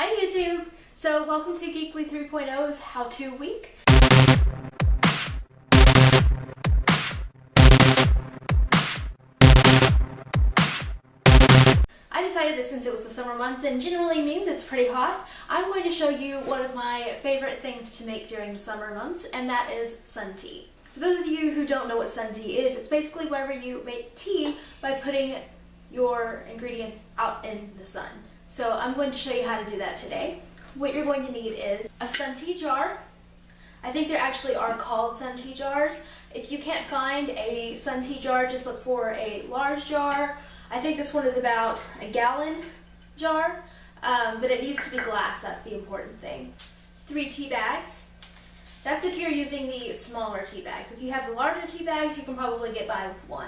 Hi YouTube! So welcome to Geekly 3.0's How-To Week. I decided that since it was the summer months and generally means it's pretty hot, I'm going to show you one of my favorite things to make during the summer months, and that is sun tea. For those of you who don't know what sun tea is, it's basically wherever you make tea by putting your ingredients out in the sun. So I'm going to show you how to do that today. What you're going to need is a sun tea jar. I think there actually are called sun tea jars. If you can't find a sun tea jar, just look for a large jar. I think this one is about a gallon jar, but it needs to be glass, that's the important thing. 3 tea bags. That's if you're using the smaller tea bags. If you have the larger tea bags, you can probably get by with 1.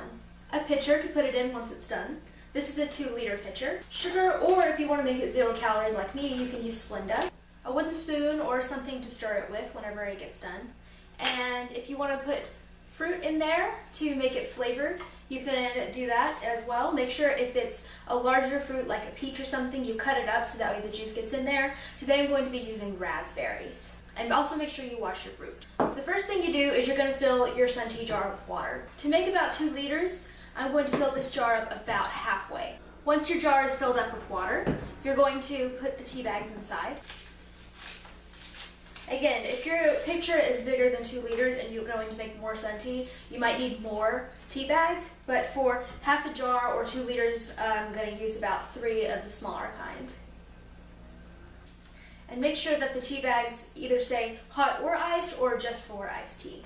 A pitcher to put it in once it's done. This is a 2-liter pitcher. Sugar, or if you want to make it 0 calories like me, you can use Splenda. A wooden spoon or something to stir it with whenever it gets done. And if you want to put fruit in there to make it flavored, you can do that as well. Make sure if it's a larger fruit like a peach or something, you cut it up so that way the juice gets in there. Today I'm going to be using raspberries. And also make sure you wash your fruit. So the first thing you do is you're going to fill your sun tea jar with water. To make about 2 liters, I'm going to fill this jar up about halfway. Once your jar is filled up with water, you're going to put the tea bags inside. Again, if your pitcher is bigger than 2 liters and you're going to make more sun tea, you might need more tea bags, but for half a jar or 2 liters, I'm going to use about 3 of the smaller kind. And make sure that the tea bags either say hot or iced or just for iced tea.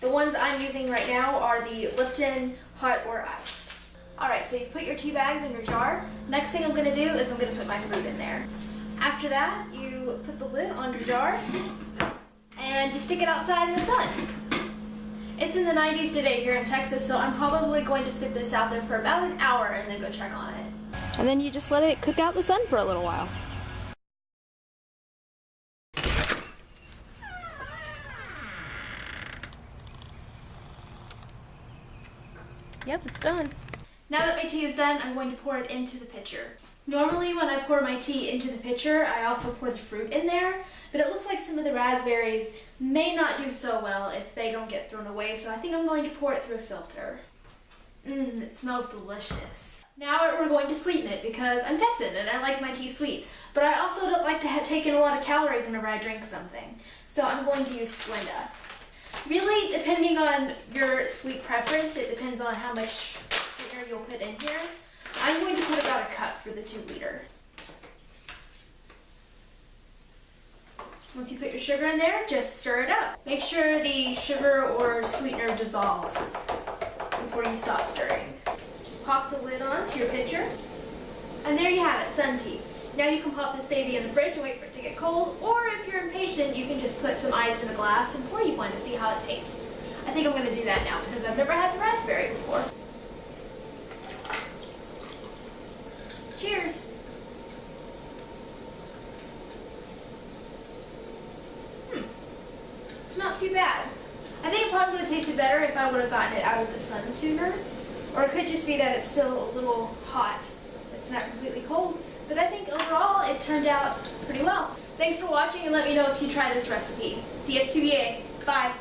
The ones I'm using right now are the Lipton hot or iced. Alright, so you've put your tea bags in your jar. Next thing I'm going to do is I'm going to put my fruit in there. After that, you put the lid on your jar and you stick it outside in the sun. It's in the 90s today here in Texas, so I'm probably going to sit this out there for about an hour and then go check on it. And then you just let it cook out in the sun for a little while. Yep, it's done. Now that my tea is done, I'm going to pour it into the pitcher. Normally when I pour my tea into the pitcher, I also pour the fruit in there, but it looks like some of the raspberries may not do so well if they don't get thrown away, so I think I'm going to pour it through a filter. It smells delicious. Now we're going to sweeten it because I'm Texan and I like my tea sweet, but I also don't like to take in a lot of calories whenever I drink something, so I'm going to use Splenda. Really, depending on your sweet preference, it depends on how much sweetener you'll put in here. I'm going to put about a cup for the 2-liter. Once you put your sugar in there, just stir it up. Make sure the sugar or sweetener dissolves before you stop stirring. Just pop the lid on to your pitcher, and there you have it, sun tea. Now you can pop this baby in the fridge and wait for it to get cold, or if you're impatient, you can just put some ice in a glass and pour you one to see how it tastes. I think I'm going to do that now because I've never had the raspberry before. Cheers! It's not too bad. I think it probably would have tasted better if I would have gotten it out of the sun sooner, or it could just be that it's still a little hot. It's not completely cold. But I think overall it turned out pretty well. Thanks for watching and let me know if you try this recipe. DFCBA. Bye.